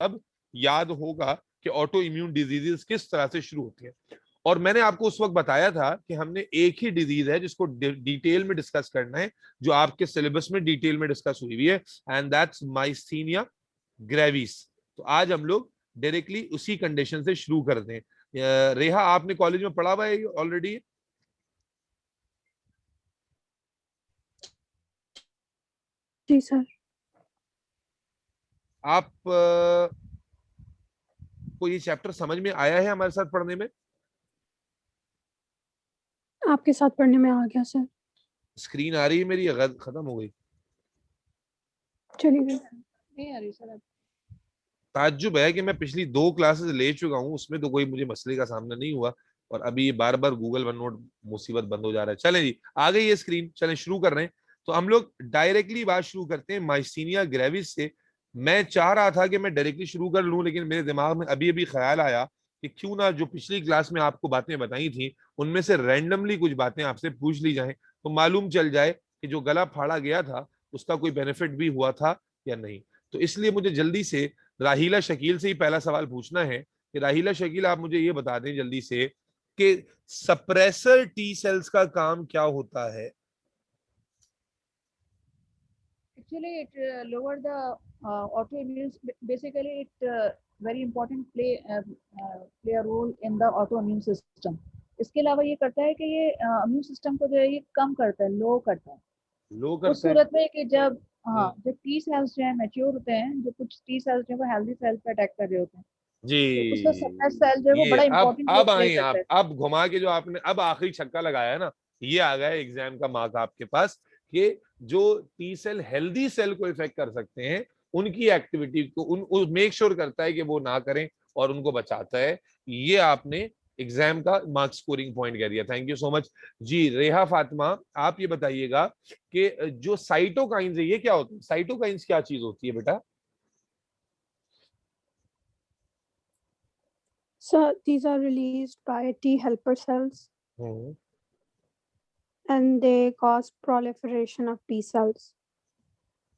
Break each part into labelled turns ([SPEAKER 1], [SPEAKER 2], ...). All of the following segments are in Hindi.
[SPEAKER 1] अब याद होगा कि ऑटो इम्यून डिजीजेस किस तरह से शुरू होती है। और मैंने आपको उस वक्त बताया था कि हमने एक ही डिजीज है जिसको डिटेल में डिस्कस करना है, जो आपके सिलेबस में डिटेल में डिस्कस हुई है, एंड दैट्स माइस्थीनिया ग्रेविस। तो आज हम लोग डायरेक्टली उसी कंडीशन से शुरू करते हैं। रेहा, आपने कॉलेज में पढ़ा हुआ है ऑलरेडी?
[SPEAKER 2] जी सर।
[SPEAKER 1] आप को ये चैप्टर समझ में आया है हमारे साथ पढ़ने में?
[SPEAKER 2] आपके साथ पढ़ने में आ गया सर।
[SPEAKER 1] स्क्रीन आ रही है मेरी, खत्म हो गई?
[SPEAKER 2] चलिए गई।
[SPEAKER 3] नहीं आ रही सर।
[SPEAKER 1] ताज्जुब है कि मैं पिछली 2 क्लासेस ले चुका हूँ, उसमें तो कोई मुझे मसले का सामना नहीं हुआ, और अभी ये बार बार गूगल वन नोट मुसीबत बंद हो जा रहा है। चलें जी, आ गई ये स्क्रीन, चलें शुरू कर रहे हैं। तो हम लोग डायरेक्टली बात शुरू करते हैं माइस्थीनिया ग्रेविस से। मैं चाह रहा था कि मैं डायरेक्टली शुरू कर लूं, लेकिन मेरे दिमाग में अभी अभी ख्याल आया कि क्यों ना जो पिछली क्लास में आपको बातें बताई थी उनमें से रैंडमली कुछ बातें आपसे पूछ ली जाएं, तो मालूम चल जाए कि जो गला फाड़ा गया था उसका कोई बेनिफिट भी हुआ था या नहीं। तो इसलिए मुझे जल्दी से राहीला शकील से ही पहला सवाल पूछना है कि राहीला शकील, आप मुझे ये बता दें जल्दी से कि सप्रेसर टी सेल्स का काम क्या होता है?
[SPEAKER 3] Actually, it lower the autoimmune. Basically, it very important play a role in the autoimmune system. इसके अलावा ये करता है कि ये इम्यून सिस्टम को जो है ये कम करता है, लो करता है।
[SPEAKER 1] लो
[SPEAKER 3] उस
[SPEAKER 1] करता है?
[SPEAKER 3] सूरत में कि जब जो टी सेल्स जो है मैच्योर होते हैं, जो कुछ टी सेल्स जो है वो हेल्दी सेल्स पे अटैक कर रहे होते हैं, तो उसमें सप्रेस
[SPEAKER 1] जी,
[SPEAKER 3] सेल जो है वो
[SPEAKER 1] ये
[SPEAKER 3] बड़ा इंपॉर्टेंट रोल
[SPEAKER 1] अब
[SPEAKER 3] प्ले
[SPEAKER 1] आई
[SPEAKER 3] करता
[SPEAKER 1] आप,
[SPEAKER 3] है।
[SPEAKER 1] अब घुमा के जो आपने अब आखिरी छक्का लगाया है ना, ये आ गया एग्जाम का मार्क आपके पास, कि जो टी सेल हेल्दी सेल को इफेक्ट कर सकते हैं उनकी एक्टिविटी को उन मेक श्योर करता है कि वो ना करें और उनको बचाता है। ये आपने एग्जाम का मार्क स्कोरिंग पॉइंट कह दिया। थैंक यू सो मच जी। रेहा फातिमा, आप ये बताइएगा कि जो साइटोकाइंस है ये क्या होता है? साइटोकाइंस क्या चीज होती है बेटा?
[SPEAKER 2] So these are released by T helper cells and they cause proliferation of T cells.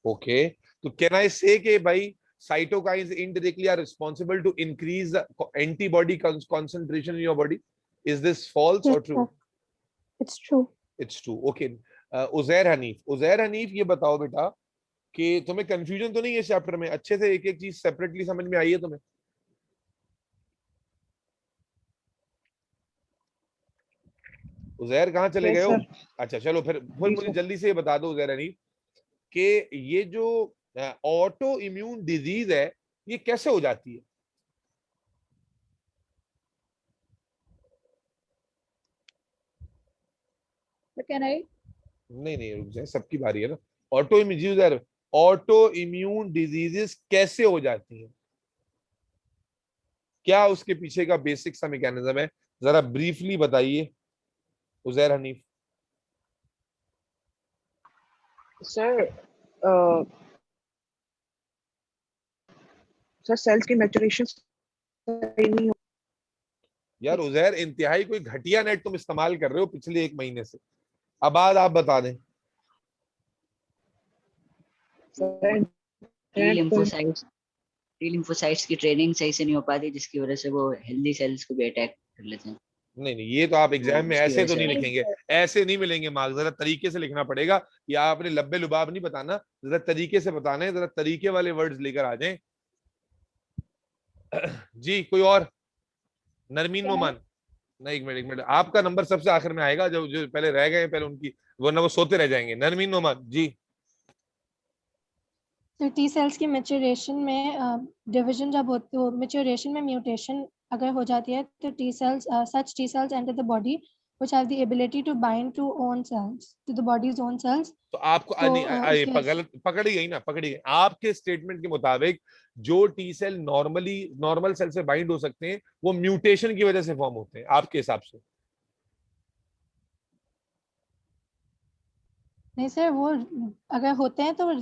[SPEAKER 1] Okay, so can I say कि भाई cytokines indirectly are responsible to increase the antibody concentration in your body? Is this false
[SPEAKER 2] Yes,
[SPEAKER 1] or true?
[SPEAKER 2] sir. It's true.
[SPEAKER 1] It's true. Okay. Uzair Hanif ये बताओ बेटा कि तुम्हें कंफ्यूजन तो नहीं है इस चैप्टर में? अच्छे से एक एक चीज सेपरेटली समझ में आई है तुम्हें? उजैर कहाँ चले गए हो? अच्छा चलो, फिर मुझे जल्दी से ये बता दो उजैर हनीफ कि ये जो ऑटो इम्यून डिजीज है ये कैसे हो जाती है?
[SPEAKER 3] Can I?
[SPEAKER 1] नहीं रुक जाए, सबकी बारी है ना। ऑटो इम्यून डिजीजेस कैसे हो जाती हैं? क्या उसके पीछे का बेसिक सा मैकेनिज्म है, जरा ब्रीफली बताइए उजैर हनीफ।
[SPEAKER 4] सर सेल्स की मैच्योरेशन नहीं।
[SPEAKER 1] यार उजैर, इंतहाई कोई घटिया नेट तुम इस्तेमाल कर रहे हो पिछले 1 महीने से। अब आज आप बता दें।
[SPEAKER 5] टी लिम्फोसाइट्स की ट्रेनिंग सही से नहीं हो पाती, जिसकी वजह से वो हेल्दी सेल्स को भी अटैक कर लेते हैं।
[SPEAKER 1] नहीं ये तो आप एग्जाम में ऐसे तो नहीं
[SPEAKER 3] नहीं
[SPEAKER 1] लिखेंगे, ऐसे नहीं मिलेंगे मार्क्स। जरा तरीके से लिखना पड़ेगा, या आपने लब्बे लुबाब नहीं बताना, जरा तरीके से बताना है, जरा तरीके वाले वर्ड्स लेकर आ जाएं। जी कोई और? नरमीन नोमान। नहीं, एक मिनट, आपका नंबर सबसे आखिर में आएगा, जो पहले रह गए पहले उनकी, वरना वो सोते रह जाएंगे। नरमीन नोमान जी।
[SPEAKER 6] तो टी सेल्स की मैच्योरेशन में डिवीजन जब होती है, मैच्योरेशन में म्यूटेशन अगर हो जाती है तो T cells such T cells enter the body which have the ability to bind to own cells, to the body's own cells.
[SPEAKER 1] तो आपको गलत पकड़ी गई ना, पकड़ी गई। आपके स्टेटमेंट के मुताबिक जो टी सेल नॉर्मल सेल से बाइंड हो सकते हैं वो म्यूटेशन की वजह से फॉर्म होते हैं आपके हिसाब से?
[SPEAKER 6] नहीं सर, वो अगर होते हैं तो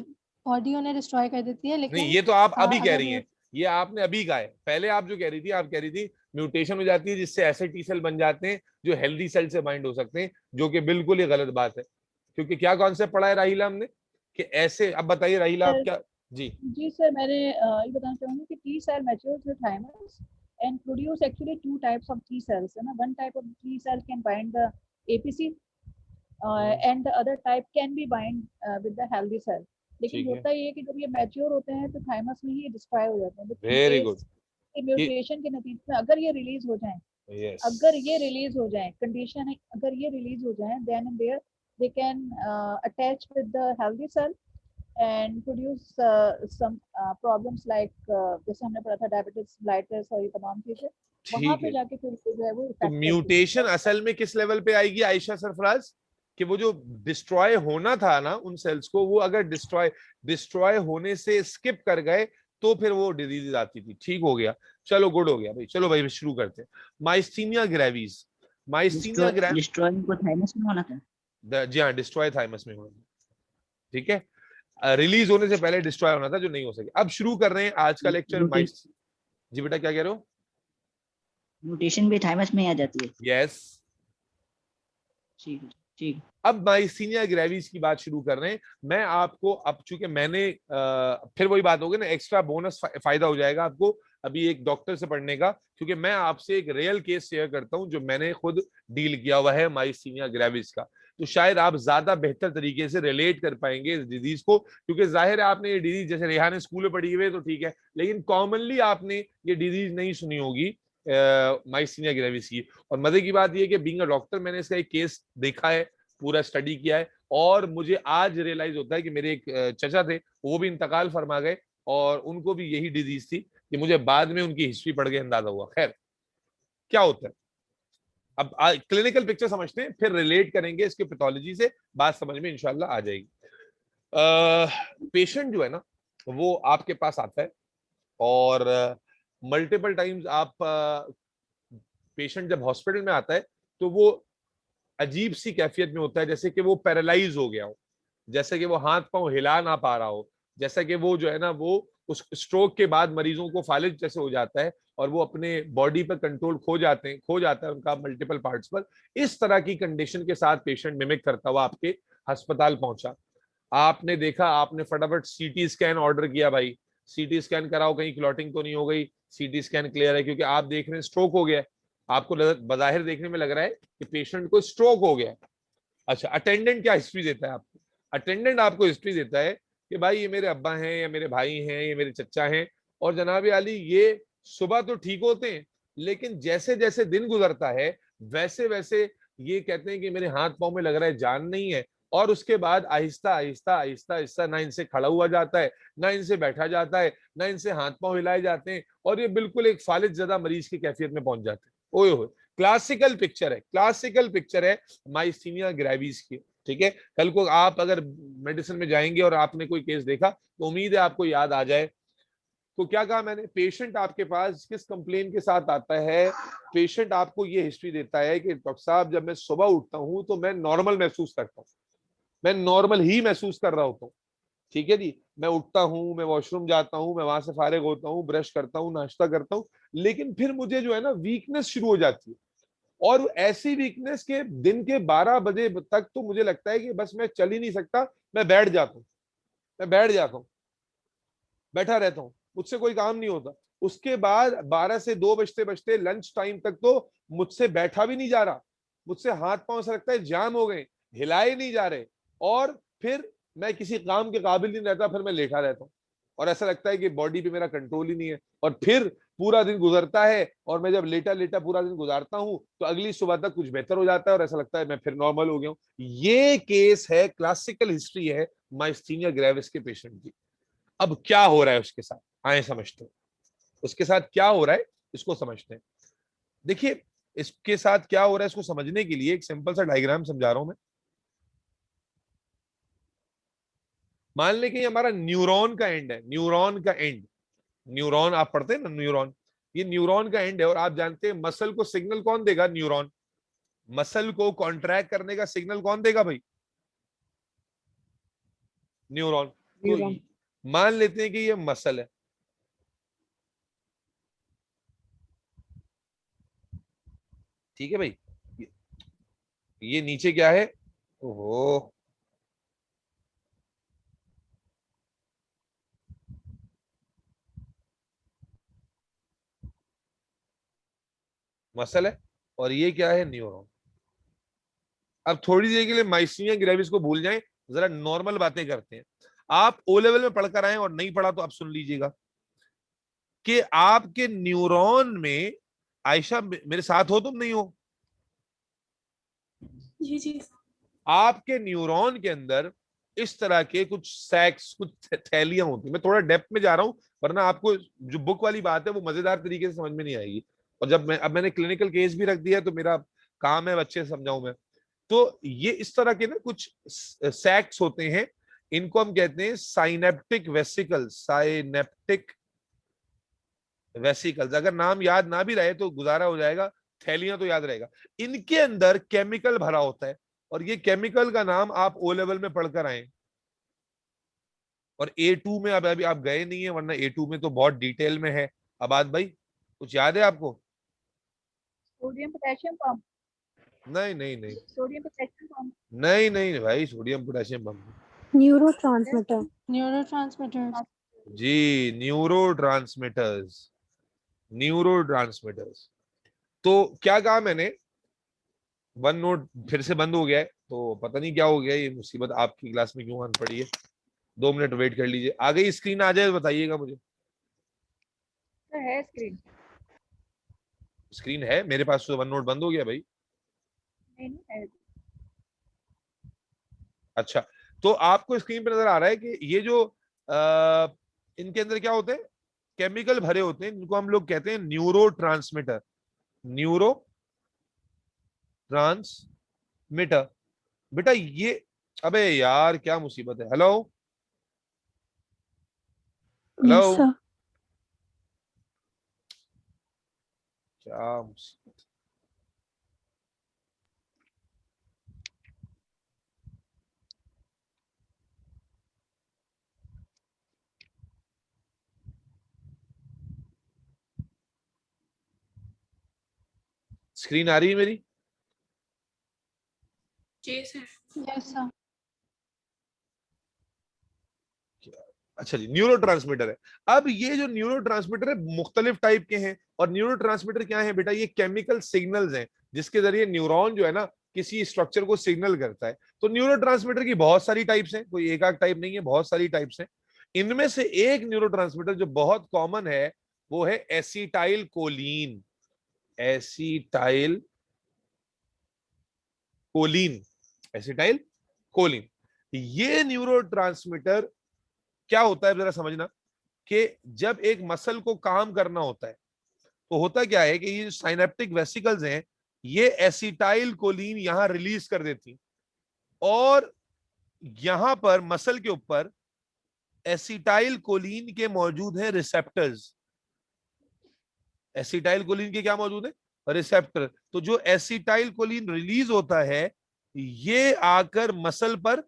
[SPEAKER 6] बॉडी उन्हें डिस्ट्रॉय कर देती है, लेकिन
[SPEAKER 1] नहीं, ये तो आप अभी कह रही हैं, ये आपने अभी कहा है। पहले आप जो कह रही थी, आप कह रही थी म्यूटेशन हो जाती है जिससे ऐसे टी सेल बन जाते हैं जो हेल्दी सेल से बाइंड हो सकते हैं, जो कि बिल्कुल ही गलत बात है। क्योंकि क्या कॉन्सेप्ट पढ़ा है राहिला हमने कि ऐसे, अब बताइए राहिला आप क्या जी
[SPEAKER 3] जी सर, मैंने ये बताना चाहूंगी कि T cell mature through thymus and produce actually two types of T cells, है ना. One type of T cell can bind the APC and the other type can be bind with the healthy cell. लेकिन
[SPEAKER 1] ठीक है,
[SPEAKER 3] होता ये है कि जब ये मैच्योर होते हैं तो थाइमस में ही डिस्ट्रॉय हो जाते हैं.
[SPEAKER 1] Very good. ये
[SPEAKER 3] म्यूटेशन के नतीजे में अगर ये रिलीज हो जाएं,
[SPEAKER 1] यस,
[SPEAKER 3] अगर ये रिलीज हो जाएं, कंडीशन है अगर ये रिलीज हो जाएं, then and there they can attach with the healthy cell and produce some problems like जैसे हमने पढ़ा था डायबिटीज, ब्लाइटिस और ये तमाम चीजें वहां
[SPEAKER 1] ठीक
[SPEAKER 3] पे
[SPEAKER 1] है।
[SPEAKER 3] जाके फिर जो है वो
[SPEAKER 1] तो
[SPEAKER 3] इफेक्ट करती है.
[SPEAKER 1] म्यूटेशन असल में किस लेवल पे आएगी आयशा सरफराज, कि वो जो डिस्ट्रॉय होना था ना उन सेल्स को, वो अगर डिस्ट्रॉय होने से स्किप कर गए तो फिर वो डिजीज आती थी। ठीक हो गया, चलो गुड हो गया भाई। चलो भाई शुरू करते हैं। माइस्थीनिया ग्रेविस, माइस्थीनिया
[SPEAKER 5] डिस्ट्रॉइंग को थाइमस में होना था।
[SPEAKER 1] जी हाँ, डिस्ट्रॉय थाइमस में होना। ठीक है, रिलीज होने से पहले डिस्ट्रॉय होना था, जो नहीं हो सके। अब शुरू कर रहे हैं आज का लेक्चर। जी बेटा क्या कह रहे हो?
[SPEAKER 5] म्यूटेशन भी थाइमस में आ जाती है।
[SPEAKER 1] यस,
[SPEAKER 5] ठीक है, ठीक।
[SPEAKER 1] अब माइस्थीनिया ग्रेविस की बात शुरू कर रहे हैं। मैं आपको, अब चूंकि मैंने फिर वही बात होगी ना, एक्स्ट्रा बोनस फायदा हो जाएगा आपको अभी एक डॉक्टर से पढ़ने का, क्योंकि मैं आपसे एक रियल केस शेयर करता हूं जो मैंने खुद डील किया हुआ है माइस्थीनिया ग्रेविस का। तो शायद आप ज्यादा बेहतर तरीके से रिलेट कर पाएंगे इस डिजीज को, क्योंकि जाहिर है आपने ये डिजीज, जैसे रेहान स्कूल में पढ़ी हुई है तो ठीक है, लेकिन कॉमनली आपने ये डिजीज नहीं सुनी होगी माइस्थीनिया ग्रेविस की। और मजे की बात यह कि बीइंग अ डॉक्टर मैंने इसका एक केस देखा है, पूरा स्टडी किया है, और मुझे आज रियलाइज होता है कि मेरे एक चचा थे, वो भी इंतकाल फरमा गए और उनको भी यही डिजीज थी, कि मुझे बाद में उनकी हिस्ट्री पढ़ के अंदाजा हुआ। खैर, क्या होता है अब क्लिनिकल पिक्चर समझते हैं, फिर रिलेट करेंगे इसके पैथोलॉजी से, बात समझ में इंशाल्लाह आ जाएगी। पेशेंट जो है ना वो आपके पास आता है, और मल्टीपल टाइम्स आप पेशेंट जब हॉस्पिटल में आता है तो वो अजीब सी कैफियत में होता है, जैसे कि वो पैरालाइज हो गया हो, जैसे कि वो हाथ पांव हिला ना पा रहा हो, जैसा कि वो जो है ना वो उस स्ट्रोक के बाद मरीजों को फालिज जैसे हो जाता है और वो अपने बॉडी पर कंट्रोल खो जाता है उनका मल्टीपल पार्ट्स पर। इस तरह की कंडीशन के साथ पेशेंट मिमिक करता हुआ आपके अस्पताल पहुंचा। आपने देखा, आपने फटाफट सीटी स्कैन ऑर्डर किया, भाई सीटी स्कैन कराओ कहीं क्लॉटिंग तो नहीं हो गई, सीटी स्कैन क्लियर है, क्योंकि आप देख रहे हैं स्ट्रोक हो गया है, आपको बजाहिर देखने में लग रहा है कि पेशेंट को स्ट्रोक हो गया है। अच्छा, अटेंडेंट क्या हिस्ट्री देता है आपको? अटेंडेंट आपको हिस्ट्री देता है कि भाई ये मेरे अब्बा हैं या मेरे भाई हैं, ये मेरे चचा हैं, और जनाब आली ये सुबह तो ठीक होते हैं, लेकिन जैसे जैसे दिन गुजरता है वैसे वैसे ये कहते हैं कि मेरे हाथ पांव में लग रहा है जान नहीं है, और उसके बाद आहिस्ता आहिस्ता आहिस्ता आहिस्ता ना इनसे खड़ा हुआ जाता है, ना इनसे बैठा जाता है, ना इनसे हाथ पांव हिलाए जाते हैं, और ये बिल्कुल एक फालिज ज़दा मरीज की कैफियत में पहुंच जाते हैं। ओए हो, क्लासिकल पिक्चर है, क्लासिकल पिक्चर है माइस्थीनिया ग्रेविस की। ठीक है, कल को आप अगर मेडिसिन में जाएंगे और आपने कोई केस देखा तो उम्मीद है आपको याद आ जाए। तो क्या कहा मैंने, पेशेंट आपके पास किस कंप्लेन के साथ आता है? पेशेंट आपको ये हिस्ट्री देता है कि डॉक्टर साहब जब मैं सुबह उठता हूं तो मैं नॉर्मल महसूस करता हूँ, मैं नॉर्मल ही महसूस कर रहा होता हूँ। ठीक है जी, मैं उठता हूँ, मैं वॉशरूम जाता हूँ, मैं वहां से फारिग होता हूँ, ब्रश करता हूँ, नाश्ता करता हूँ, लेकिन फिर मुझे जो है ना वीकनेस शुरू हो जाती है, और ऐसी वीकनेस के दिन के 12 बजे तक तो मुझे लगता है कि बस मैं चल ही नहीं सकता, मैं बैठ जाता हूँ, मैं बैठ जाता हूँ, बैठा रहता हूँ, मुझसे कोई काम नहीं होता। उसके बाद 12 से 2 बजते बजते लंच टाइम तक तो मुझसे बैठा भी नहीं जा रहा, मुझसे हाथ पांव ऐसा लगता है जाम हो गए, हिलाए नहीं जा रहे, और फिर मैं किसी काम के काबिल नहीं रहता, फिर मैं लेटा रहता हूँ, और ऐसा लगता है कि बॉडी पे मेरा कंट्रोल ही नहीं है। और फिर पूरा दिन गुजरता है, और मैं जब लेटा लेटा पूरा दिन गुजारता हूँ तो अगली सुबह तक कुछ बेहतर हो जाता है, और ऐसा लगता है मैं फिर नॉर्मल हो गया हूँ। ये केस है, क्लासिकल हिस्ट्री है माइस्थीनिया ग्रेविस के पेशेंट की। अब क्या हो रहा है उसके साथ, आए समझते हैं उसके साथ क्या हो रहा है, इसको समझते हैं। देखिए, इसके साथ क्या हो रहा है इसको समझने के लिए एक सिंपल सा डायग्राम समझा रहा हूं मैं। मान लें कि हमारा न्यूरॉन का एंड है, न्यूरॉन का एंड, न्यूरॉन आप पढ़ते हैं ना, न्यूरॉन, ये न्यूरॉन का एंड है, और आप जानते हैं मसल को सिग्नल कौन देगा? न्यूरॉन। मसल को कॉन्ट्रैक्ट करने का सिग्नल कौन देगा भाई? न्यूरॉन। तो
[SPEAKER 4] न्यूरॉन।
[SPEAKER 1] मान लेते हैं कि ये मसल है, ठीक है भाई, ये नीचे क्या है? ओहो, मसल है, और ये क्या है, न्यूरॉन। अब थोड़ी देर के लिए माइसीनिया ग्रेविस को भूल जाएं, जरा नॉर्मल बातें करते हैं। आप ओ लेवल में पढ़कर आए और नहीं पढ़ा तो आप सुन लीजिएगा कि आपके न्यूरॉन में, आयशा मेरे साथ हो तुम, नहीं हो?
[SPEAKER 7] जी।
[SPEAKER 1] आपके न्यूरॉन के अंदर इस तरह के कुछ सैक्स, कुछ थैलियां होती हैं। मैं थोड़ा डेप्थ में जा रहा हूं, वरना आपको जो बुक वाली बात है वो मजेदार तरीके से समझ में नहीं आएगी। और जब मैंने क्लिनिकल केस भी रख दिया है तो मेरा काम है बच्चे समझाऊं मैं। तो ये इस तरह के ना कुछ सैक्स होते हैं, इनको हम कहते हैं साइनेप्टिक वेसिकल्स। साइनेप्टिक वेसिकल्स, अगर नाम याद ना भी रहे तो गुजारा हो जाएगा, थैलियां तो याद रहेगा। इनके अंदर केमिकल भरा होता है, और ये केमिकल का नाम आप ओ लेवल में पढ़कर आए। और A2 में अब अभी आप गए नहीं है, वरना A2 में तो बहुत डिटेल में है। आबाद भाई, कुछ याद है आपको?
[SPEAKER 3] सोडियम पोटेशियम पंप,
[SPEAKER 1] नहीं नहीं नहीं
[SPEAKER 3] सोडियम पोटेशियम पंप,
[SPEAKER 1] नहीं नहीं भाई, sodium potassium pump.
[SPEAKER 2] Neurotransmitter.
[SPEAKER 6] Neurotransmitters.
[SPEAKER 1] जी, न्यूरोट्रांसमीटर्स। न्यूरोट्रांसमीटर्स। तो क्या कहा मैंने, वन नोट फिर से बंद हो गया है, तो पता नहीं क्या हो गया, ये मुसीबत आपकी क्लास में क्यों आन पड़ी है। 2 मिनट वेट कर लीजिए, आ गई स्क्रीन, आ जाए तो बताइएगा मुझे।
[SPEAKER 3] तो है स्क्रीन,
[SPEAKER 1] स्क्रीन है मेरे पास, तो वन नोट बंद हो गया भाई।
[SPEAKER 3] नहीं है।
[SPEAKER 1] अच्छा, तो आपको स्क्रीन पे नजर आ रहा है कि ये जो इनके अंदर क्या होते हैं, केमिकल भरे होते हैं, जिनको हम लोग कहते हैं न्यूरो ट्रांसमीटर। Neuro transmitter. बेटा ये, अबे यार क्या मुसीबत है। Hello hello,
[SPEAKER 2] Yes, sir.
[SPEAKER 1] क्या मुसीबत। स्क्रीन आ रही है मेरी?
[SPEAKER 7] जी सर।
[SPEAKER 6] Yes, sir.
[SPEAKER 1] अच्छा जी, न्यूरो ट्रांसमीटर है। अब ये जो न्यूरो ट्रांसमीटर है मुख्तलिफ टाइप के हैं। और न्यूरो ट्रांसमीटर क्या है बेटा, ये केमिकल सिग्नल्स हैं जिसके जरिए न्यूरॉन जो है ना किसी स्ट्रक्चर को सिग्नल करता है। तो न्यूरो ट्रांसमीटर की बहुत सारी टाइप्स हैं, कोई एक आध टाइप नहीं है, बहुत सारी टाइप्स हैं। इनमें से एक न्यूरो ट्रांसमीटर जो बहुत कॉमन है वो है acetylcholine. Acetylcholine, acetylcholine. ये न्यूरो ट्रांसमीटर क्या होता है जरा समझना, कि जब एक मसल को काम करना होता है तो होता क्या है कि ये साइनेप्टिक वेसिकल्स हैं, ये एसिटाइल कोलीन यहां रिलीज कर देती, और यहां पर मसल के ऊपर एसिटाइल कोलीन के मौजूद है रिसेप्टर्स। एसिटाइल कोलीन के क्या मौजूद है, रिसेप्टर। तो जो एसिटाइल कोलीन रिलीज होता है ये आकर मसल पर,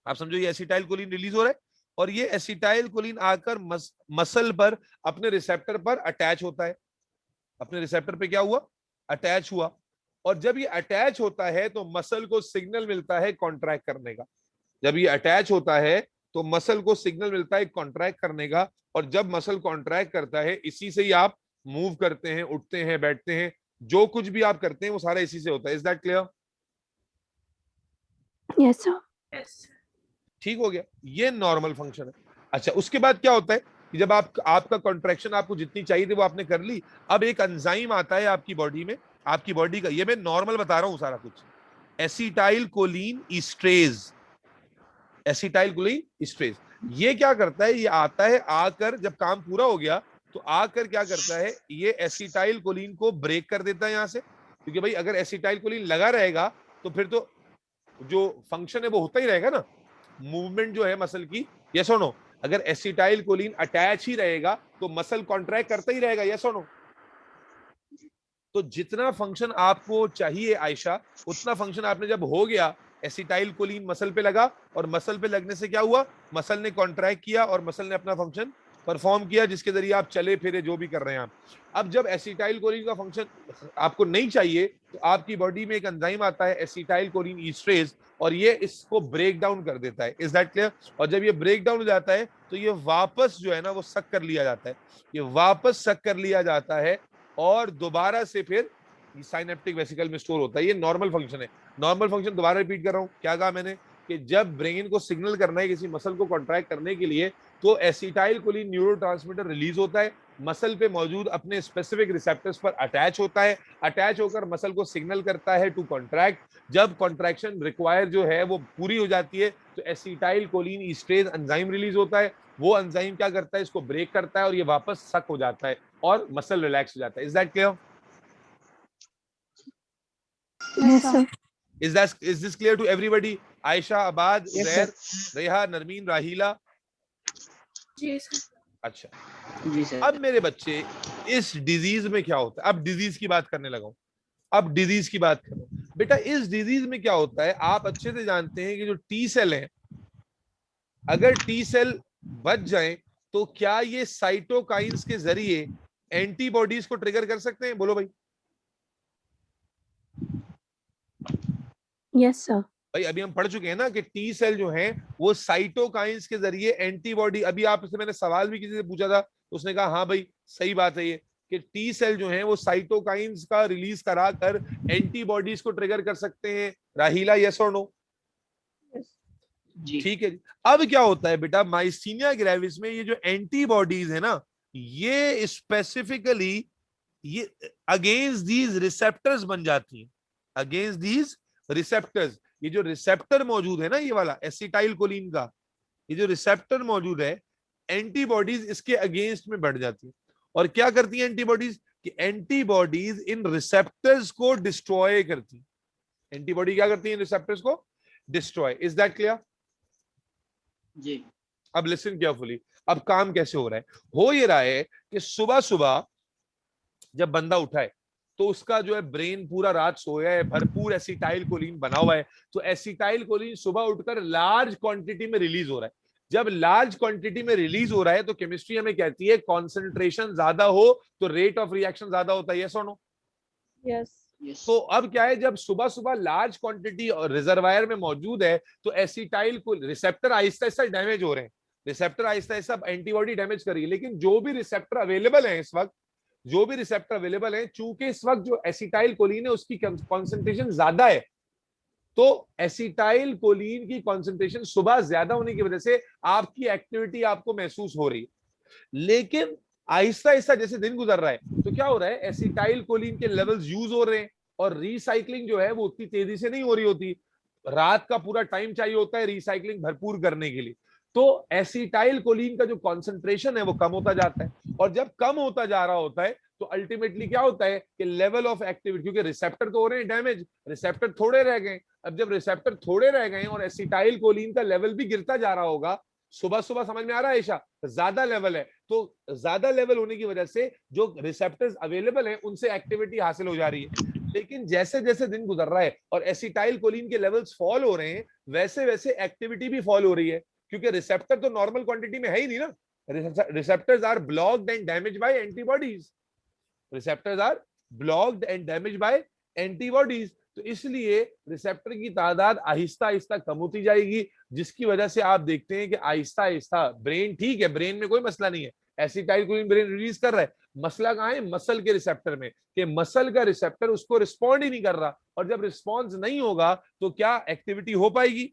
[SPEAKER 1] आप समझो ये एसिटाइल कोलीन रिलीज हो रहा है, और ये एसिटाइल कोलीन आकर मसल पर अपने रिसेप्टर पर अटैच होता है। अपने रिसेप्टर पे क्या हुआ, अटैच हुआ। और जब ये अटैच होता है तो मसल को सिग्नल मिलता है कॉन्ट्रैक्ट करने का। जब ये अटैच होता है तो मसल को सिग्नल मिलता है कॉन्ट्रैक्ट करने का, और जब मसल कॉन्ट्रैक्ट करता है इसी से ही आप मूव करते हैं, उठते हैं, बैठते हैं, जो कुछ भी आप करते हैं वो सारा इसी से होता है। Is that clear?
[SPEAKER 2] Yes, sir.
[SPEAKER 7] Yes.
[SPEAKER 1] ठीक हो गया, ये नॉर्मल फंक्शन है। अच्छा, उसके बाद क्या होता है कि जब आपका कॉन्ट्रैक्शन आपको जितनी चाहिए थी वो आपने कर ली, अब एक एंजाइम आता है आपकी बॉडी में, आपकी बॉडी का, ये मैं नॉर्मल बता रहा हूं सारा कुछ, एसिटाइल कोलीन ईस्ट्रेज। एसिटाइल कोलीन ईस्ट्रेज ये क्या करता है, ये आता है, आकर जब काम पूरा हो गया तो आकर क्या करता है, ये एसिटाइल कोलीन को ब्रेक कर देता है यहां से। क्योंकि भाई अगर एसिटाइल कोलीन लगा रहेगा तो फिर तो जो फंक्शन है वो होता ही रहेगा ना, मूवमेंट जो है मसल की। यस और नो? अगर एसिटाइल कोलिन अटैच ही रहेगा तो मसल कॉन्ट्रैक्ट करता ही रहेगा। यस और नो? तो जितना फंक्शन आपको चाहिए आयशा, उतना फंक्शन आपने जब हो गया, एसिटाइल कोलिन मसल पे लगा, और मसल पे लगने से क्या हुआ, मसल ने कॉन्ट्रैक्ट किया और मसल ने अपना फंक्शन परफॉर्म किया, जिसके जरिए आप चले फिरे, जो भी कर रहे हैं आप। अब जब एसिटाइल कोलिन का फंक्शन आपको नहीं चाहिए तो आपकी बॉडी में एक एंजाइम आता है एसिटाइल कोलिन ईस्ट्रेज, और ये इसको ब्रेक डाउन कर देता है। Is that clear? और जब ये ब्रेक डाउन हो जाता है तो ये वापस जो है ना वो सक कर लिया जाता है, ये वापस सक कर लिया जाता है, और दोबारा से फिर साइनेप्टिक वेसिकल में स्टोर होता है। ये नॉर्मल फंक्शन है। नॉर्मल फंक्शन दोबारा रिपीट कर रहा हूं, क्या कहा मैंने कि जब ब्रेन को सिग्नल करना है किसी मसल को कॉन्ट्रैक्ट करने के लिए तो एसिटाइल कोलिन न्यूरोट्रांसमीटर रिलीज होता है, मसल पे मौजूद अपने स्पेसिफिक रिसेप्टर्स पर अटैच होता है, अटैच होकर मसल को सिग्नल करता है टू कॉन्ट्रैक्ट। जब कॉन्ट्रैक्शन रिक्वायर जो है वो पूरी हो जाती है तो एसिटाइल कोलिन ईस्ट्रेज एंजाइम रिलीज होता है। वो एंजाइम क्या करता है, इसको ब्रेक करता है और ये वापस सक हो जाता है और मसल रिलैक्स हो जाता है। Is that clear?
[SPEAKER 2] Yes, sir.
[SPEAKER 1] Is this clear to everybody? Aisha, Abad,
[SPEAKER 4] Yes,
[SPEAKER 1] Zair, Reha, Narmeen, Rahila?
[SPEAKER 2] Yes, sir.
[SPEAKER 1] अच्छा,
[SPEAKER 5] जी सर।
[SPEAKER 1] अब मेरे बच्चे इस डिजीज में क्या होता है, अब डिजीज की बात करने लगा हूं। अब डिजीज की बात करो बेटा। इस डिजीज में क्या होता है आप अच्छे से जानते हैं कि जो टी सेल है, अगर टी सेल बच जाए तो क्या ये साइटोकाइंस के जरिए एंटीबॉडीज को ट्रिगर कर सकते हैं? बोलो भाई।
[SPEAKER 2] Yes, sir.
[SPEAKER 1] भाई अभी हम पढ़ चुके हैं ना कि टी सेल जो है वो साइटोकाइंस के जरिए एंटीबॉडी, अभी आपसे मैंने सवाल भी किसी से पूछा था तो उसने कहा हाँ भाई सही बात है ये कि टी सेल जो है वो साइटोकाइंस का रिलीज करा कर एंटीबॉडीज को ट्रिगर कर सकते हैं। राहीला, यस और नो?
[SPEAKER 5] जी
[SPEAKER 1] ठीक है। अब क्या होता है बेटा, माइस्थीनिया ग्रेविस में ये जो एंटीबॉडीज है ना, ये स्पेसिफिकली ये अगेंस्ट दीज रिसेप्टर्स बन जाती हैं, अगेंस्ट दीज रिसेप्टर्स। ये जो रिसेप्टर मौजूद है ना, ये वाला एसिटाइल कोलिन का, ये जो रिसेप्टर मौजूद है, एंटीबॉडीज इसके अगेंस्ट में बढ़ जाती है। और क्या करती है एंटीबॉडीज कि एंटीबॉडीज इन रिसेप्टर्स को डिस्ट्रॉय करती है। एंटीबॉडी क्या करती है, रिसेप्टर्स को डिस्ट्रॉय। Is that clear?
[SPEAKER 5] जी।
[SPEAKER 1] अब लिसन केयरफुली। अब काम कैसे हो रहा है? हो ये रहा है कि सुबह सुबह जब बंदा उठा है तो उसका जो है ब्रेन पूरा रात सोया है, भरपूर एसिटाइल कोलिन बना हुआ है, तो एसिटाइल कोलिन सुबह उठकर लार्ज क्वांटिटी में रिलीज हो रहा है। जब लार्ज क्वांटिटी में रिलीज हो रहा है तो केमिस्ट्री हमें कहती है कॉन्सेंट्रेशन ज्यादा हो तो रेट ऑफ रिएक्शन ज्यादा होता है। यस और नो?
[SPEAKER 3] Yes.
[SPEAKER 1] तो अब क्या है, जब सुबह सुबह लार्ज क्वांटिटी रिजर्वायर में मौजूद है तो acetyl co receptor Aahista Aahista damage हो रहे हैं, receptor Aahista Aahista antibody damage कर रही है। लेकिन जो भी रिसेप्टर अवेलेबल है इस वक्त, जो भी रिसेप्टर अवेलेबल है, चूंकि इस वक्त जो एसिटाइल कोलिन है उसकी कॉन्सेंट्रेशन ज्यादा है, तो एसिटाइल कोलिन की कॉन्सेंट्रेशन सुबह ज्यादा होने की वजह से आपकी एक्टिविटी आपको महसूस हो रही है। लेकिन आहिस्ता आहिस्ता जैसे दिन गुजर रहा है तो क्या हो रहा है, एसिटाइल कोलिन के लेवल्स यूज हो रहे हैं और रिसाइकलिंग जो है वो उतनी तेजी से नहीं हो रही होती। रात का पूरा टाइम चाहिए होता है रिसाइकलिंग भरपूर करने के लिए। तो एसिटाइल कोलिन का जो कॉन्सेंट्रेशन है वो कम होता जाता है, और जब कम होता जा रहा होता है तो अल्टीमेटली क्या होता है कि लेवल ऑफ एक्टिविटी, क्योंकि रिसेप्टर तो हो रहे हैं डैमेज, रिसेप्टर थोड़े रह गए। अब जब रिसेप्टर थोड़े रह गए और एसिटाइल कोलिन का लेवल भी गिरता जा रहा होगा, सुबह सुबह समझ में आ रहा है ईशा, ज्यादा लेवल है, तो ज्यादा लेवल होने की वजह से जो रिसेप्टर्स अवेलेबल हैं उनसे एक्टिविटी हासिल हो जा रही है। लेकिन जैसे जैसे दिन गुजर रहा है और एसिटाइल कोलिन के लेवल्स फॉल हो रहे हैं, वैसे वैसे एक्टिविटी भी फॉल हो रही है, क्योंकि रिसेप्टर तो नॉर्मल क्वांटिटी में है ही नहीं ना। Receptors are blocked and damaged by antibodies, receptors are blocked and damaged by antibodies. तो इसलिए रिसेप्टर की तादाद आहिस्ता आहिस्ता कम होती जाएगी, जिसकी वजह से आप देखते हैं कि आहिस्ता आहिस्ता ब्रेन, ठीक है ब्रेन में कोई मसला नहीं है, एसिटाइल कोलिन ब्रेन रिलीज कर रहा है, मसला कहां है, मसल के रिसेप्टर में, कि मसल का रिसेप्टर उसको रिस्पॉन्ड ही नहीं कर रहा, और जब रिस्पॉन्स नहीं होगा तो क्या एक्टिविटी हो पाएगी,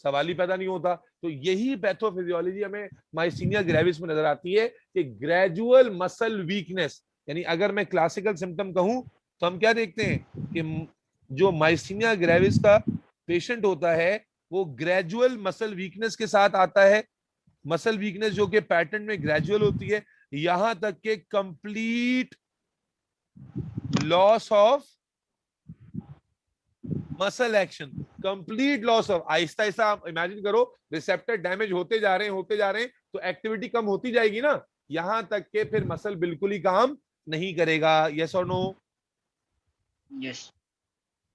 [SPEAKER 1] सवाल ही पैदा नहीं होता। तो यही पैथोफिजियोलॉजी हमें माइस्थीनिया ग्रेविस में नजर आती है कि ग्रेजुअल मसल वीकनेस, यानी अगर मैं क्लासिकल सिम्टम कहूं तो हम क्या देखते हैं कि जो माइस्थीनिया ग्रेविस का पेशेंट होता है वो ग्रेजुअल मसल वीकनेस के साथ आता है, मसल वीकनेस जो कि पैटर्न में ग्रेजुअल होती है, यहां तक के complete loss of muscle action, complete loss of, Aahista Aahista आप इमेजिन करो रिसेप्टर डैमेज होते जा रहे हैं तो एक्टिविटी कम होती जाएगी ना, यहां तक के फिर मसल बिल्कुल ही काम नहीं करेगा। यस और no?
[SPEAKER 5] Yes.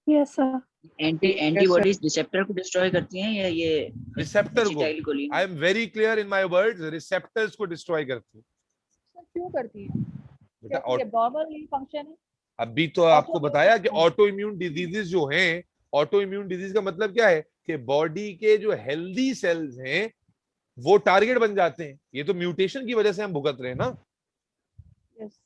[SPEAKER 2] Yes, sir.
[SPEAKER 5] Antibodies receptor को डिस्ट्रॉय करती हैं या ये
[SPEAKER 1] रिसेप्टर को,
[SPEAKER 5] acetylcholine?
[SPEAKER 1] I am very clear in my words, receptors को डिस्ट्रॉय करती है।
[SPEAKER 3] सर क्यों करती है?
[SPEAKER 1] बेटा
[SPEAKER 3] क्या एब्नॉर्मल फंक्शन है?
[SPEAKER 1] अभी तो आपको बताया कि ऑटो इम्यून डिजीजेस जो हैं, ऑटो इम्यून डिजीज का मतलब क्या है कि बॉडी के जो हेल्दी सेल्स हैं वो टारगेट बन जाते हैं। ये तो म्यूटेशन की वजह से हम भुगत रहे हैं ना।
[SPEAKER 3] यस।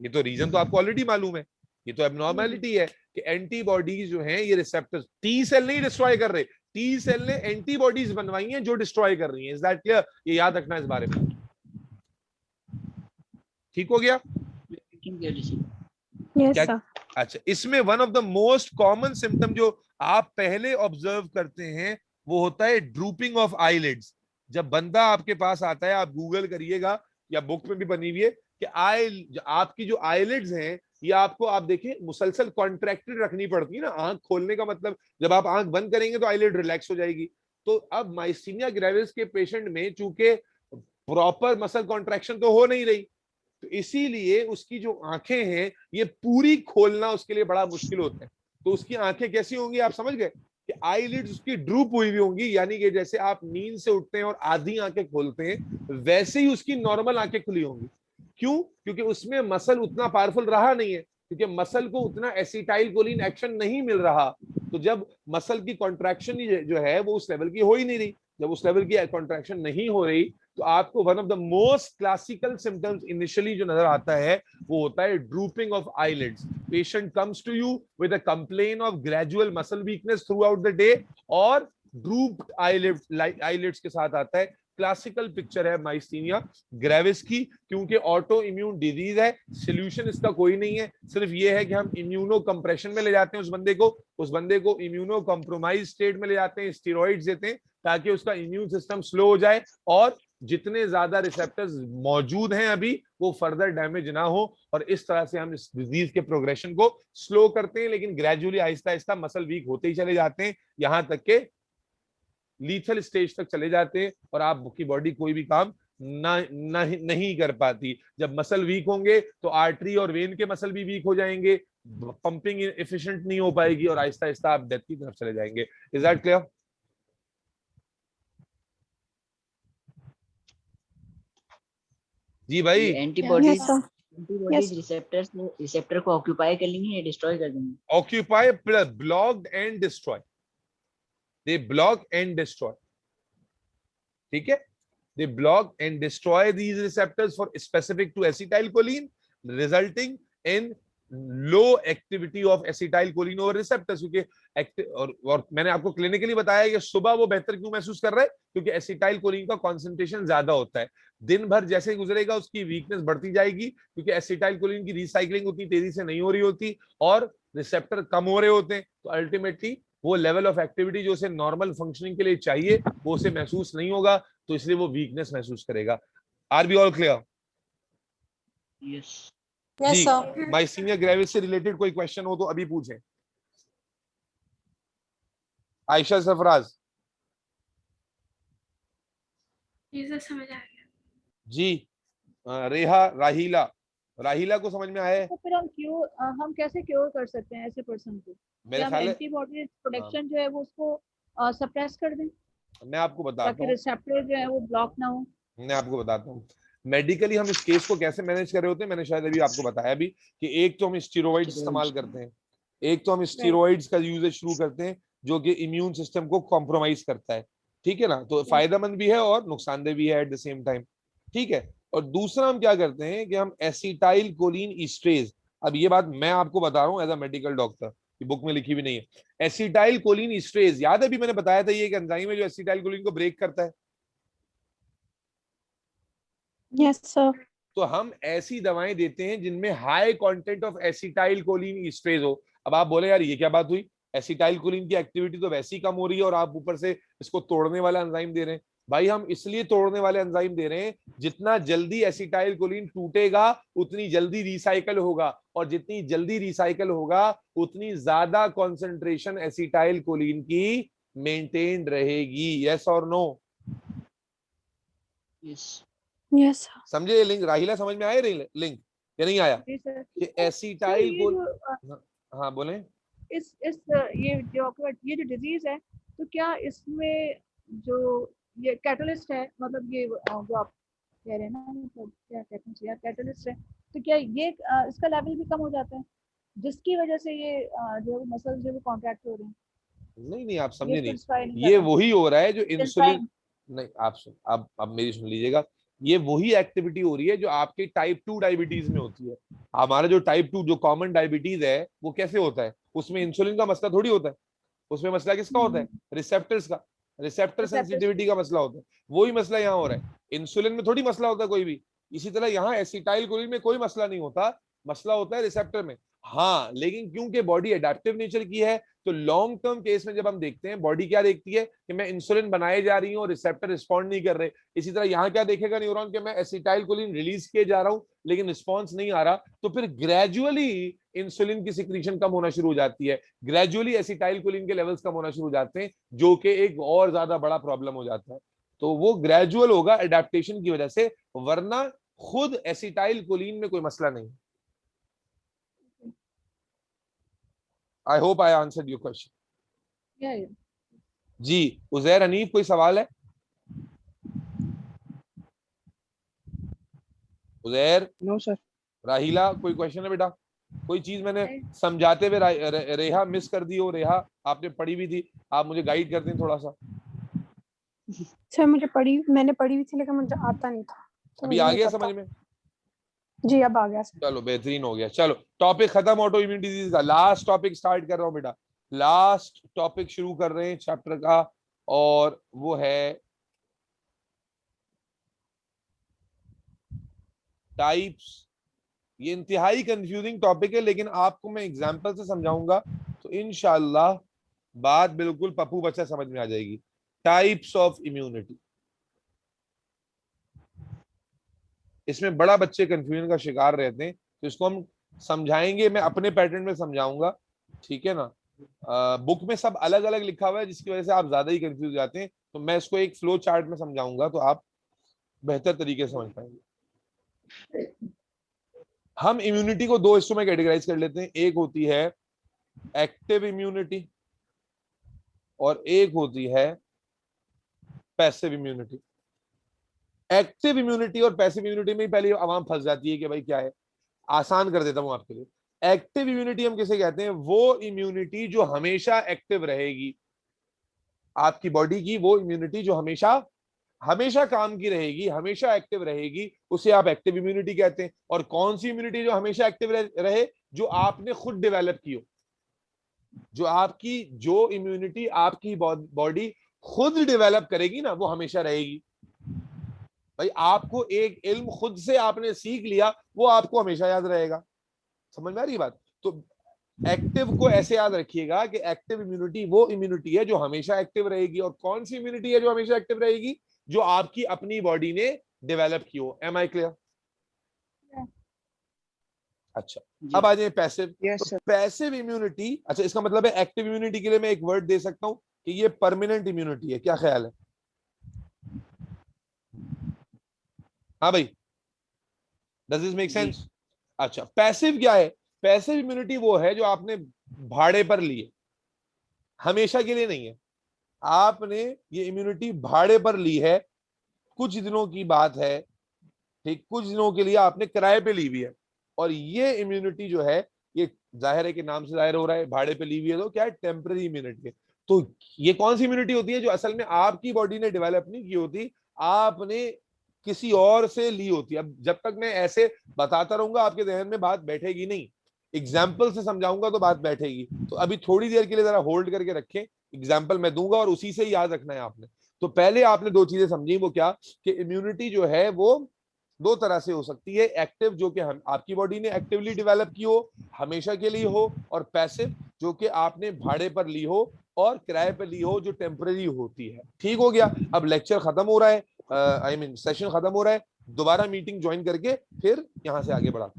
[SPEAKER 1] ये तो रीजन तो आपको ऑलरेडी मालूम है, ये तो एबनॉर्मेलिटी है कि एंटीबॉडीज जो हैं ये रिसेप्टर्स, टी सेल नहीं डिस्ट्रॉय कर रहे, टी सेल ने एंटीबॉडीज बनवाई हैं जो डिस्ट्रॉय कर रही हैं। Is that clear? ये याद रखना इस बारे में। ठीक हो गया?
[SPEAKER 2] Yes,
[SPEAKER 1] क्या?
[SPEAKER 2] sir.
[SPEAKER 1] अच्छा, इसमें one of the most common symptom जो आप पहले ऑब्जर्व करते हैं वो होता है ड्रूपिंग ऑफ आईलिड्स। जब बंदा आपके पास आता है, आप गूगल करिएगा या बुक में भी बनी हुई है कि आपकी जो आईलिड्स हैं ये आपको, आप देखें, मुसलसल कॉन्ट्रैक्टेड रखनी पड़ती है ना। आंख खोलने का मतलब जब आप आंख बंद करेंगे तो आईलिड रिलैक्स हो जाएगी। तो अब माइस्थीनिया ग्रेविस के पेशेंट में चूंकि प्रॉपर मसल कॉन्ट्रैक्शन तो हो नहीं रही, तो इसीलिए उसकी जो आंखें हैं ये पूरी खोलना उसके लिए बड़ा मुश्किल होता है। तो उसकी आंखें कैसी होंगी आप समझ गए कि आईलिड्स उसकी ड्रूप हुई हुई होंगी, यानी कि जैसे आप नींद से उठते हैं और आधी आंखें खोलते हैं वैसे ही उसकी नॉर्मल आंखें खुली होंगी। क्यों? क्योंकि उसमें मसल उतना पावरफुल रहा नहीं है, क्योंकि मसल को उतना एसिटाइल कोलिन एक्शन नहीं मिल रहा। तो जब मसल की कॉन्ट्रैक्शन जो है वो उस लेवल की हो ही नहीं रही, जब उस लेवल की कॉन्ट्रैक्शन नहीं हो रही तो आपको one of the most classical symptoms initially जो नजर आता है वो होता है drooping of eyelids. Patient comes to you with a complain of gradual muscle weakness throughout the day और ड्रूप्ड आईलिड्स के साथ आता है। क्लासिकल पिक्चर है माइस्थीनिया ग्रेविस की, क्योंकि ऑटो इम्यून डिजीज है। सोल्यूशन इसका कोई नहीं है, सिर्फ ये है कि हम इम्यूनो कंप्रेशन में ले जाते हैं उस बंदे को इम्यूनो कॉम्प्रोमाइज स्टेट में ले जाते हैं, स्टेरॉइड्स देते हैं ताकि उसका इम्यून सिस्टम स्लो हो जाए और जितने ज्यादा रिसेप्टर्स मौजूद हैं अभी वो फर्दर डैमेज ना हो, और इस तरह से हम इस डिजीज के प्रोग्रेशन को स्लो करते हैं। लेकिन gradually Aahista Aahista muscle week होते ही चले जाते हैं, यहां तक के लीथल स्टेज तक चले जाते हैं और आपकी बॉडी कोई भी काम नहीं कर पाती। जब मसल वीक होंगे तो आर्टरी और वेन के मसल भी वीक हो जाएंगे, पंपिंग एफिशिएंट नहीं हो पाएगी और आहिस्ता आहिस्ता आप डेथ की तरफ चले जाएंगे। Is that clear? जी भाई।
[SPEAKER 5] Antibodies
[SPEAKER 2] Yes, sir.
[SPEAKER 5] Antibodies receptor को ऑक्यूपाई कर लेंगी या डिस्ट्रॉय कर देंगी?
[SPEAKER 1] Occupy, blocked and destroy, they block and destroy. ठीक है, they block and destroy these receptors for specific to acetylcholine, resulting in low activity of acetylcholine over receptors। क्योंकि और मैंने आपको क्लिनिकली बताया कि सुबह वो बेहतर क्यों महसूस कर रहा है, क्योंकि एसिटाइलकोलिन का कॉन्सेंट्रेशन ज्यादा होता है। दिन भर जैसे गुजरेगा उसकी वीकनेस बढ़ती जाएगी, क्योंकि एसिटाइलकोलिन की रिसाइकलिंग उतनी तेजी से नहीं हो रही होती और रिसेप्टर कम हो रहे होते हैं। तो अल्टीमेटली वो लेवल ऑफ एक्टिविटी जो उसे नॉर्मल फंक्शनिंग के लिए चाहिए वो उसे महसूस नहीं होगा, तो इसलिए वो वीकनेस महसूस करेगा। R be all clear?
[SPEAKER 5] Yes
[SPEAKER 6] Yes, sir.
[SPEAKER 1] Ji, myasthenia gravis से रिलेटेड कोई क्वेश्चन हो तो अभी पूछें। आयशा सरफराज
[SPEAKER 7] समझ आ गया
[SPEAKER 1] जी। रेहा राहिला को समझ में आया है?
[SPEAKER 3] तो फिर हम कैसे क्योर कर सकते हैं ऐसे पर्सन को?
[SPEAKER 1] मेरे
[SPEAKER 3] हम
[SPEAKER 1] ख्याल है
[SPEAKER 3] एंटीबॉडी प्रोडक्शन जो है वो उसको सप्रेस कर दें
[SPEAKER 1] मैं आपको बताता
[SPEAKER 3] ताकि
[SPEAKER 1] हूँ,
[SPEAKER 3] रिसेप्टर जो है वो ब्लॉक ना हो।
[SPEAKER 1] मैं आपको बताता हूँ मेडिकली हम इस केस को कैसे मैनेज कर रहे होते हैं। मैंने शायद अभी आपको बताया भी कि एक तो हम स्टेरॉइड्स इस्तेमाल करते हैं, एक तो हम स्टेरॉइड्स का यूजेज शुरू करते हैं जो कि इम्यून सिस्टम को कॉम्प्रोमाइज करता है। ठीक है ना, तो फायदेमंद भी है और नुकसानदेह भी है एट द सेम टाइम। ठीक है, और दूसरा हम क्या करते हैं कि हम एसिटाइल कोलिन ईस्ट्रेज, अब ये बात मैं आपको बता रहा हूँ as a medical doctor, book में लिखी भी नहीं है। एसिटाइल कोलिन ईस्ट्रेज याद है, अभी मैंने बताया था ये एक एंजाइम है जो एसिटाइल कोलिन को ब्रेक करता है।
[SPEAKER 2] Yes, sir.
[SPEAKER 1] तो हम ऐसी दवाएं देते हैं जिनमें high content of acetyl choline esterase हो। अब आप बोले यार ये क्या बात हुई, एसिटाइल कोलिन की एक्टिविटी तो वैसे ही कम हो रही है और आप ऊपर से इसको तोड़ने वाला एंजाइम दे रहे हैं। भाई हम इसलिए तोड़ने वाले एंजाइम दे रहे हैं जितना जल्दी एसिटाइल कोलिन टूटेगा उतनी जल्दी रिसाइकल होगा, और जितनी जल्दी रिसाइकल होगा उतनी ज्यादा कॉन्सेंट्रेशन एसिटाइल कोलिन की मेंटेन रहेगी। यस और नो?
[SPEAKER 5] Yes
[SPEAKER 2] Yes, sir.
[SPEAKER 1] समझे ये लिंक? राहिला समझ में आया लिंक या नहीं आया
[SPEAKER 3] जी सर।
[SPEAKER 1] कि
[SPEAKER 3] सर,
[SPEAKER 1] एसिटाइल
[SPEAKER 3] ये
[SPEAKER 1] को?
[SPEAKER 3] जो
[SPEAKER 1] हाँ बोले।
[SPEAKER 3] ये जो डिजीज है तो क्या इसमें जो ये कैटलिस्ट है, मतलब ये जो आप कह रहे हैं ना, मतलब क्या कहते हैं यार, कैटलिस्ट है, तो क्या ये इसका लेवल भी कम हो जाता है जिसकी वजह से ये जो मसल्स जो कॉन्ट्रैक्ट हो रहे हैं?
[SPEAKER 1] नहीं आप समझे नहीं,
[SPEAKER 3] satisfy नहीं
[SPEAKER 1] ये
[SPEAKER 3] कर रहा।
[SPEAKER 1] वही हो रहा है जो इंसुलिन,
[SPEAKER 3] Satisfying।
[SPEAKER 1] नहीं आप सुन, अब मेरी सुन लीजिएगा। ये वही एक्टिविटी हो रही है जो आपके टाइप 2 डायबिटीज में होती है। हमारा जो टाइप 2 जो कॉमन डायबिटीज है वो कैसे होता है, उसमें इंसुलिन का मसला थोड़ी होता है, उसमें मसला किसका होता है, रिसेप्टर्स का, रिसेप्टर सेंसिटिविटी का मसला होता है। वही मसला यहाँ हो रहा है, इंसुलिन में थोड़ी मसला होता है कोई भी। इसी तरह यहाँ एसिटाइल कोलिन में कोई मसला नहीं होता, मसला होता है रिसेप्टर में। हाँ, लेकिन क्योंकि बॉडी एडेप्टिव नेचर की है तो लॉन्ग टर्म केस में जब हम देखते हैं बॉडी क्या देखती है कि मैं इंसुलिन बनाए जा रही हूँ और रिसेप्टर रिस्पॉन्ड नहीं कर रहे। इसी तरह यहाँ क्या देखेगा न्यूरॉन कि मैं एसिटाइल कोलिन रिलीज किए जा रहा हूँ लेकिन रिस्पॉन्स नहीं आ रहा, तो फिर ग्रेजुअली इंसुलिन की सिक्रीशन कम होना शुरू हो जाती है, ग्रेजुअली एसिटाइल कोलिन के लेवल्स कम होना शुरू हो जाते हैं, जो कि एक और ज्यादा बड़ा प्रॉब्लम हो जाता है। तो वो ग्रेजुअल होगा एडेप्टेशन की वजह से, वरना खुद एसिटाइल कोलिन में कोई मसला नहीं। I hope I answered your question.
[SPEAKER 3] Yeah.
[SPEAKER 1] जी उजैर हनीफ, कोई सवाल है? Uzair,
[SPEAKER 4] No, sir.
[SPEAKER 1] राहिला, कोई क्वेश्चन है बेटा? कोई चीज मैंने समझाते हुए रेहा मिस कर दी हो? रेहा आपने पढ़ी भी थी, आप मुझे गाइड कर दें थोड़ा सा।
[SPEAKER 2] सर मैंने पढ़ी हुई थी लेकिन मुझे आता नहीं था, तो
[SPEAKER 1] अभी
[SPEAKER 2] मुझे
[SPEAKER 1] आ
[SPEAKER 2] नहीं
[SPEAKER 1] गया
[SPEAKER 2] पता।
[SPEAKER 1] समझ में?
[SPEAKER 2] जी अब आ गया सर।
[SPEAKER 1] चलो बेहतरीन हो गया। चलो टॉपिक खत्म ऑटो इम्यून डिजीज का, लास्ट टॉपिक स्टार्ट कर रहा हूँ बेटा। लास्ट टॉपिक शुरू कर रहे हैं चैप्टर का, और वो है टाइप्स। ये इंतहाई कंफ्यूजिंग टॉपिक है लेकिन आपको मैं एग्जांपल से समझाऊंगा तो इंशाल्लाह बात बिल्कुल पप्पू बच्चा समझ में आ जाएगी। टाइप्स ऑफ इम्यूनिटी, इसमें बड़ा बच्चे कंफ्यूजन का शिकार रहते हैं, तो इसको हम समझाएंगे, मैं अपने पैटर्न में समझाऊंगा, ठीक है ना। बुक में सब अलग अलग लिखा हुआ है जिसकी वजह से आप ज्यादा ही कंफ्यूज जाते हैं, तो मैं इसको एक फ्लो चार्ट में समझाऊंगा तो आप बेहतर तरीके से समझ पाएंगे। हम इम्यूनिटी को दो हिस्सों में कैटेगराइज कर लेते हैं, एक होती है एक्टिव इम्यूनिटी और एक होती है पैसिव इम्यूनिटी। एक्टिव इम्यूनिटी और पैसिव इम्यूनिटी में ही पहले आवाम फंस जाती है कि भाई क्या है, आसान कर देता हूं आपके लिए। एक्टिव इम्यूनिटी हम किसे कहते हैं? वो इम्यूनिटी जो हमेशा एक्टिव रहेगी, आपकी बॉडी की वो इम्यूनिटी जो हमेशा हमेशा काम की रहेगी, हमेशा एक्टिव रहेगी, उसे आप एक्टिव इम्यूनिटी कहते हैं। और कौन सी इम्यूनिटी जो हमेशा एक्टिव रहे? जो आपने खुद डेवलप की हो, जो इम्यूनिटी आपकी बॉडी खुद डेवलप करेगी ना, वो हमेशा रहेगी। भाई आपको एक इल्म खुद से आपने सीख लिया, वो आपको हमेशा याद रहेगा। समझ में आ रही बात? तो एक्टिव को ऐसे याद रखिएगा कि एक्टिव इम्यूनिटी वो इम्यूनिटी है जो हमेशा एक्टिव रहेगी। और कौन सी इम्यूनिटी है जो हमेशा एक्टिव रहेगी? जो आपकी अपनी बॉडी ने डेवलप की हो। Am I clear? अच्छा, अब आ जाए पैसिव।
[SPEAKER 4] Yes,
[SPEAKER 1] तो
[SPEAKER 4] sir.
[SPEAKER 1] पैसिव इम्यूनिटी, अच्छा इसका मतलब है एक्टिव इम्यूनिटी के लिए मैं एक वर्ड दे सकता हूं कि ये परमानेंट इम्यूनिटी है। क्या ख्याल है? हाँ भाई, डज दिस मेक सेंस? अच्छा, पैसिव क्या है? पैसिव इम्यूनिटी वो है जो आपने भाड़े पर ली है, हमेशा के लिए नहीं है। आपने ये इम्यूनिटी भाड़े पर ली है, कुछ दिनों की बात है, ठीक, कुछ दिनों के लिए आपने किराए पे ली हुई है। और ये इम्यूनिटी जो है, ये जाहिर है कि नाम से जाहिर हो रहा है, भाड़े पे ली हुई है, तो क्या है? टेम्पररी इम्यूनिटी है। तो ये कौन सी इम्यूनिटी होती है? जो असल में आपकी बॉडी ने डेवलप नहीं की होती, आपने किसी और से ली होती है। अब जब तक मैं ऐसे बताता रहूंगा आपके जहन में बात बैठेगी नहीं, एग्जाम्पल से समझाऊंगा तो बात बैठेगी। तो अभी थोड़ी देर के लिए जरा होल्ड करके रखें, एग्जाम्पल मैं दूंगा और उसी से ही याद रखना है आपने। तो पहले आपने दो चीजें समझी, वो क्या? कि इम्यूनिटी जो है वो दो तरह से हो सकती है, एक्टिव जो कि आपकी बॉडी ने एक्टिवली डेवलप की हो, हमेशा के लिए हो, और पैसिव जो कि आपने भाड़े पर ली हो और किराए पर ली हो, जो टेम्पररी होती है। ठीक हो गया? अब लेक्चर खत्म हो रहा है, सेशन खत्म हो रहा है, दोबारा मीटिंग ज्वाइन करके फिर यहां से आगे बढ़ा।